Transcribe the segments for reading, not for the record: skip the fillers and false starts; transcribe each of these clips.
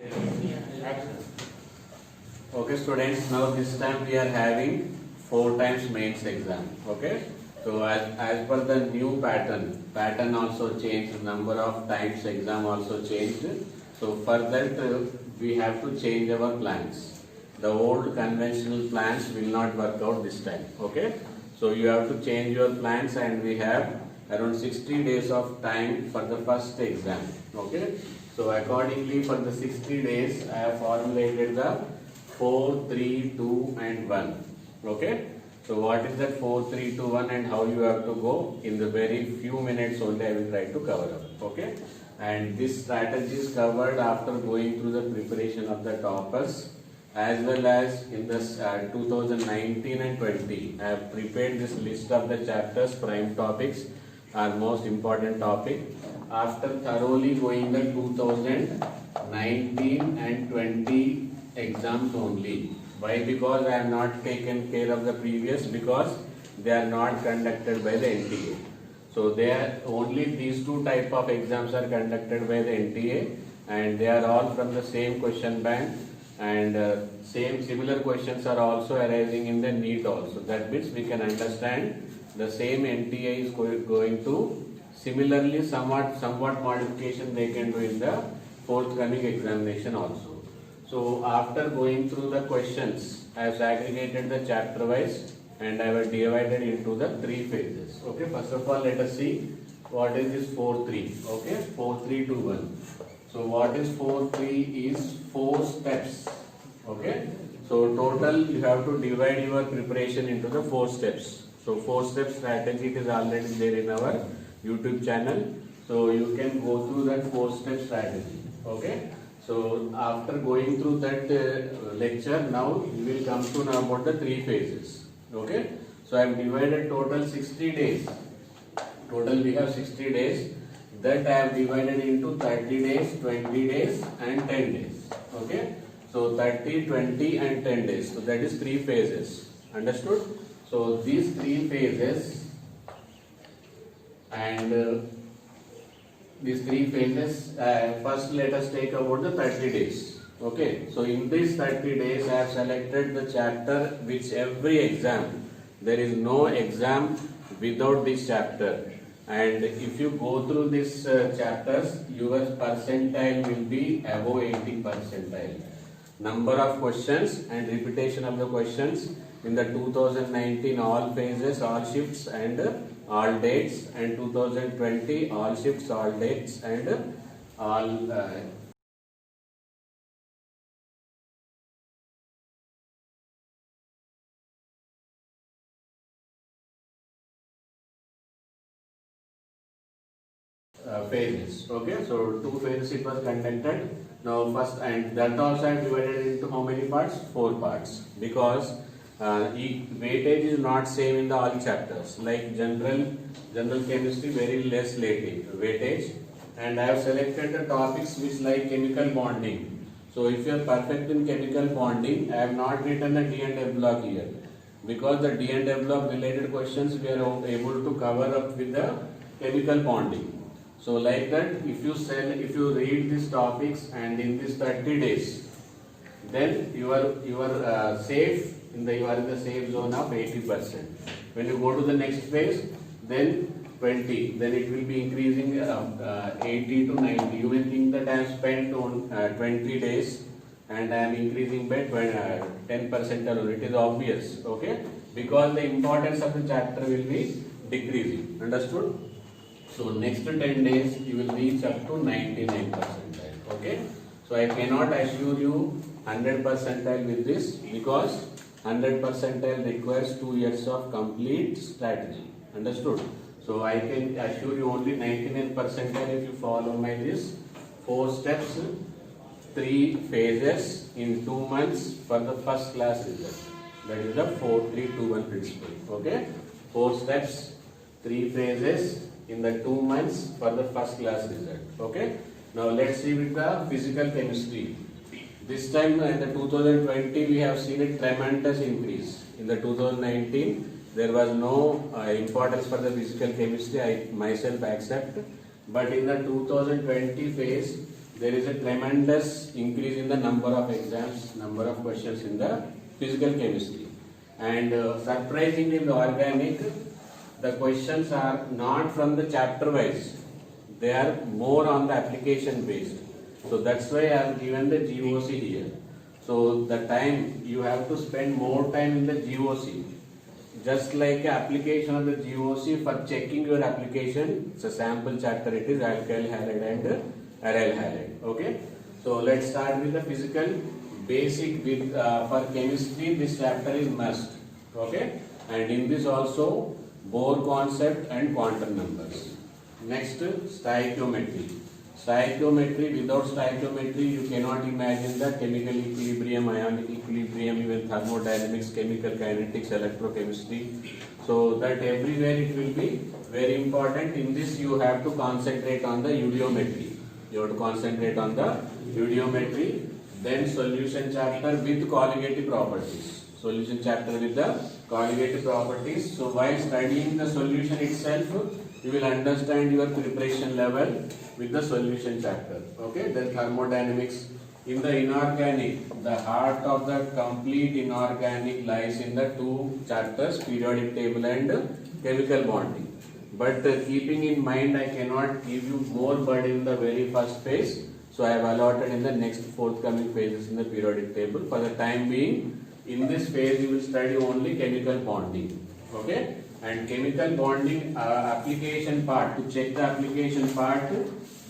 Okay, students, now this time we are having 4 times mains exam. Okay, so as per the new pattern also changed, number of times exam also changed. So for that we have to change our plans. The old conventional plans will not work out this time. Okay, so you have to change your plans, and we have around 60 days of time for the first exam. Okay, so accordingly for the 60 days I have formulated the 4, 3, 2 and 1. Okay, so what is that 4, 3, 2, 1 and how you have to go? In the very few minutes only I will try to cover up. Okay, and this strategy is covered after going through the preparation of the toppers, as well as in this 2019 and 20. I have prepared this list of the chapters, prime topics are most important topic. After thoroughly going the 2019 and 20 exams only. Why? Because I have not taken care of the previous, because they are not conducted by the NTA. So they are only these two type of exams are conducted by the NTA, and they are all from the same question bank, and similar questions are also arising in the NEET also. That means we can understand the same NTA is going to similarly somewhat modification they can do in the forthcoming examination also. So after going through the questions, I have segregated the chapter wise and I have divided into the 3 phases. Okay, first of all let us see what is this 4-3. Okay, 4-3-2-1. So what is 4-3 is 4 steps. Okay, so total you have to divide your preparation into the 4 steps. So 4-step strategy is already there in our YouTube channel. So you can go through that 4-step strategy. Okay. So after going through that lecture, now you will come to know about the 3 phases. Okay. So I have divided total 60 days. Total we have 60 days. That I have divided into 30 days, 20 days and 10 days. Okay. So 30, 20 and 10 days. So that is 3 phases. Understood? So these 3 phases and these 3 phases, first let us take about the 30 days. Okay, so in these 30 days I have selected the chapter which every exam, there is no exam without this chapter, and if you go through these chapters, your percentile will be above 80 percentile. Number of questions and repetition of the questions in the 2019 all phases, all shifts and all dates, and 2020 all shifts, all dates and all phases. Okay, so 2 phases it was conducted. Now first, and that also I divided into how many parts? 4 parts, because weightage is not same in the all chapters. Like general chemistry, very less weightage, and I have selected the topics which like chemical bonding. So if you are perfect in chemical bonding, I have not written the D and F block here, because the D and F block related questions we are able to cover up with the chemical bonding. So like that, if you read these topics and in these 30 days, then you are safe. You are in the safe zone of 80%. When you go to the next phase, then 20, then it will be increasing 80 to 90. You will think that I have spent on 20 days and I am increasing by 10% alone. It is obvious, okay? Because the importance of the chapter will be decreasing. Understood? So next 10 days you will reach up to 99 percentile. Okay? So I cannot assure you 100 percentile with this, because 100 percentile requires 2 years of complete strategy. Understood? So I can assure you only 99 percentile if you follow my this 4 steps, 3 phases in 2 months for the first class result. That is the 4-3-2-1 principle. Okay? 4 steps, 3 phases in the 2 months for the first class result. Okay? Now let's see with the physical chemistry. This time in the 2020 we have seen a tremendous increase. In the 2019 there was no importance for the physical chemistry, I myself accept, but in the 2020 phase there is a tremendous increase in the number of exams, number of questions in the physical chemistry. And surprisingly in the organic, the questions are not from the chapter wise, they are more on the application based. So that's why I have given the GOC here. So the time you have to spend more time in the GOC. Just like application of the GOC for checking your application, it's a sample chapter, it is alkyl halide and aryl halide. Okay. So let's start with the physical basic. With for chemistry, this chapter is must. Okay. And in this also Bohr concept and quantum numbers. Next, stoichiometry. Stoichiometry, without stoichiometry, you cannot imagine the chemical equilibrium, ionic equilibrium, even thermodynamics, chemical kinetics, electrochemistry. So that everywhere it will be very important. In this, you have to concentrate on the eudometry. You have to concentrate on the eudometry. Then solution chapter with colligative properties. Solution chapter with the colligative properties. So while studying the solution itself, you will understand your preparation level with the solution chapter. Okay, then thermodynamics. In the inorganic, the heart of the complete inorganic lies in the two chapters, periodic table and chemical bonding. But keeping in mind, I cannot give you more burden in the very first phase. So I have allotted in the next forthcoming phases in the periodic table. For the time being, in this phase you will study only chemical bonding. Okay. And chemical bonding application part, to check the application part,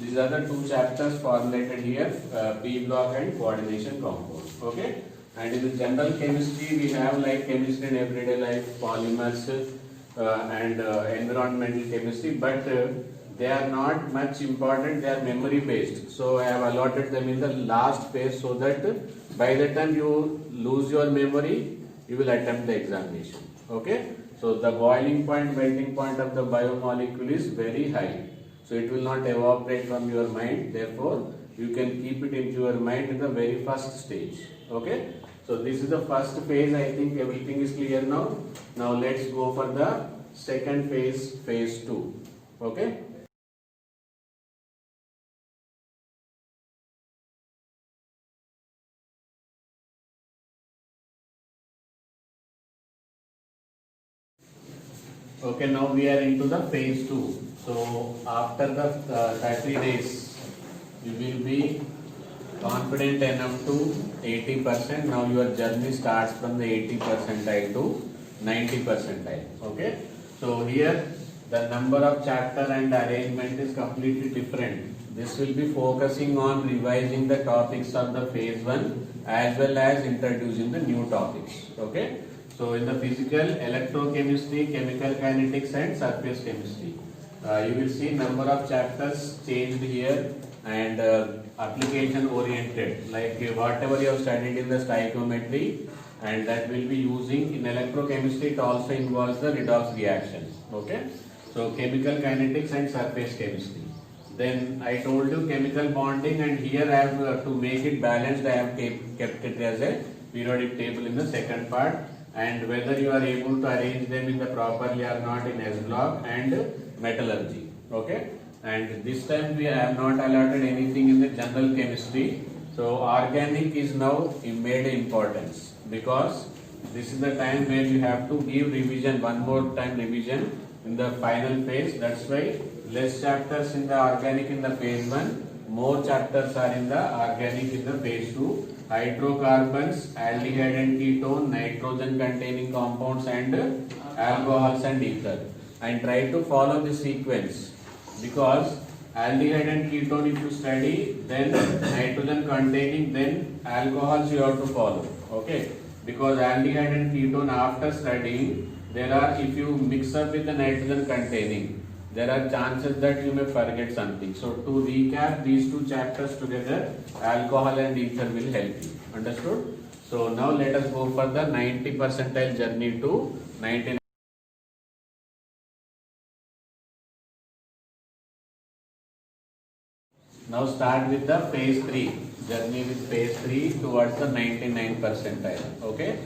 these are the two chapters formulated here, P block and coordination compound. Okay. And in the general chemistry we have like chemistry in everyday life, polymers and environmental chemistry, but they are not much important, they are memory based. So I have allotted them in the last phase so that by the time you lose your memory, you will attempt the examination. Okay. So the boiling point, melting point of the biomolecule is very high. So it will not evaporate from your mind. Therefore, you can keep it into your mind in the very first stage. Okay. So this is the first phase. I think everything is clear now. Now let's go for the second phase, phase 2. Okay. Okay, now we are into the phase 2. So after the 30 days, you will be confident enough to 80%. Now your journey starts from the 80 percentile to 90 percentile. Okay. So here the number of chapter and arrangement is completely different. This will be focusing on revising the topics of the phase 1 as well as introducing the new topics. Okay. So in the physical, electrochemistry, chemical kinetics and surface chemistry, you will see number of chapters changed here and application oriented, like whatever you have studied in the stoichiometry, and that will be using in electrochemistry. It also involves the redox reaction. Okay. So chemical kinetics and surface chemistry. Then I told you chemical bonding, and here I have to make it balanced, I have kept it as a periodic table in the second part. And whether you are able to arrange them in the properly or not in S block and metallurgy. Okay. And this time we have not allotted anything in the general chemistry. So organic is now made importance, because this is the time where you have to give revision, one more time revision in the final phase. That's why less chapters in the organic in the phase 1, more chapters are in the organic in the phase 2. Hydrocarbons, aldehyde and ketone, nitrogen containing compounds and alcohols and ether. And try to follow the sequence, because aldehyde and ketone if you study, then nitrogen containing, then alcohols you have to follow. Okay. Because aldehyde and ketone after studying, there are, if you mix up with the nitrogen containing, there are chances that you may forget something. So to recap these two chapters together, alcohol and ether will help you. Understood? So now let us go for the 90 percentile journey to 99. Now start with the phase 3. Journey with phase 3 towards the 99 percentile. Okay?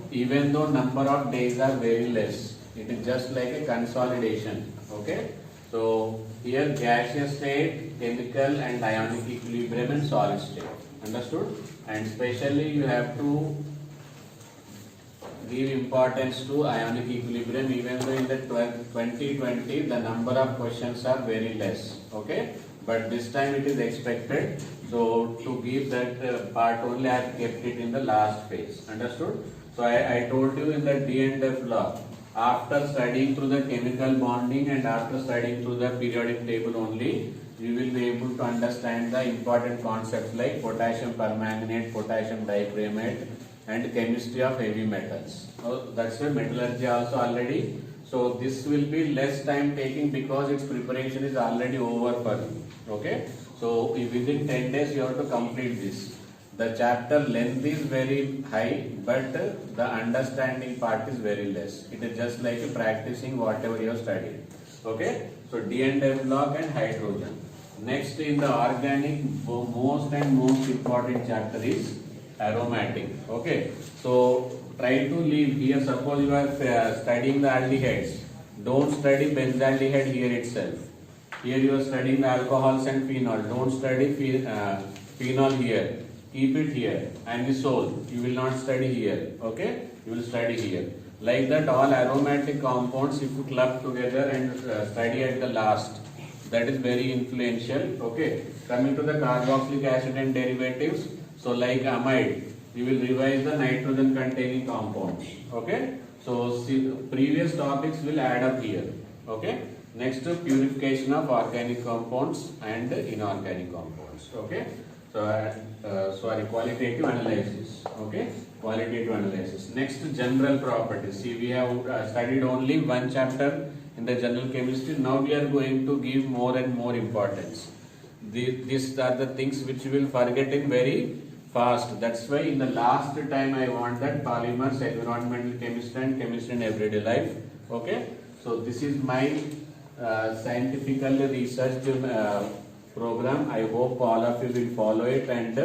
Even though number of days are very less, it is just like a consolidation. Okay? So here gaseous state, chemical and ionic equilibrium and solid state. Understood? And especially you have to give importance to ionic equilibrium, even though in the 2020 the number of questions are very less. Okay? But this time it is expected. So to give that part only, I have kept it in the last phase. Understood? So I told you in the D and F law, after studying through the chemical bonding and after studying through the periodic table only, you will be able to understand the important concepts like potassium permanganate, potassium dichromate, and chemistry of heavy metals. So that's why metallurgy also already. So this will be less time taking because its preparation is already over for you. Okay. So if within 10 days you have to complete this. The chapter length is very high, but the understanding part is very less. It is just like practicing whatever you have studied. Okay. So D and M block and hydrogen. Next in the organic, most important chapter is aromatic. Okay. So try to leave here. Suppose you are studying the aldehydes. Don't study benzaldehyde here itself. Here you are studying the alcohols and phenol. Don't study phenol here. Keep it here. And the sol, you will not study here. Okay? You will study here. Like that, all aromatic compounds, if you club together and study at the last, that is very influential. Okay? Coming to the carboxylic acid and derivatives, so like amide, you will revise the nitrogen containing compounds. Okay? So previous topics will add up here. Okay? Next, purification of organic compounds and inorganic compounds. Okay? So, qualitative analysis. Okay? Qualitative analysis. Next, general properties. See, we have studied only one chapter in the general chemistry. Now we are going to give more and more importance. These are the things which you will forget in very fast. That's why in the last time I want that polymers, environmental chemistry and chemistry in everyday life. Okay? So this is my scientifically researched program. I hope all of you will follow it, and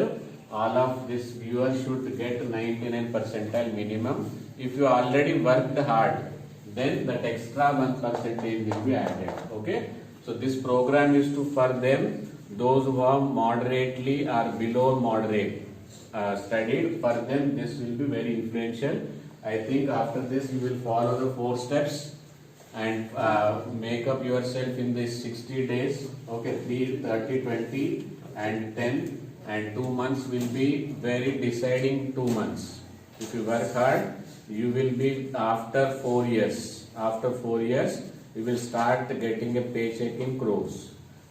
all of this viewers should get 99 percentile minimum. If you already worked hard, then that extra 1% will be added. Okay? So this program is for them, those who are moderately or below moderate studied. For them this will be very influential. I think after this you will follow the 4 steps and make up yourself in these 60 days. Okay, 3, 30, 20 and 10, and 2 months will be very deciding 2 months. If you work hard, you will be after 4 years. After 4 years, you will start getting a paycheck in crores.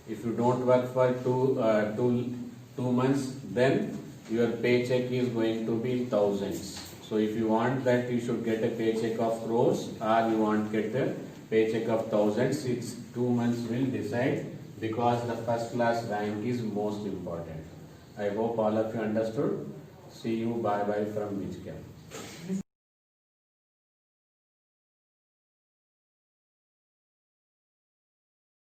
If you don't work for two months, then your paycheck is going to be thousands. So if you want that you should get a paycheck of crores, or you want to get a paycheck of thousands, it's 2 months will decide, because the first class rank is most important. I hope all of you understood. See you. Bye bye from Beach Camp.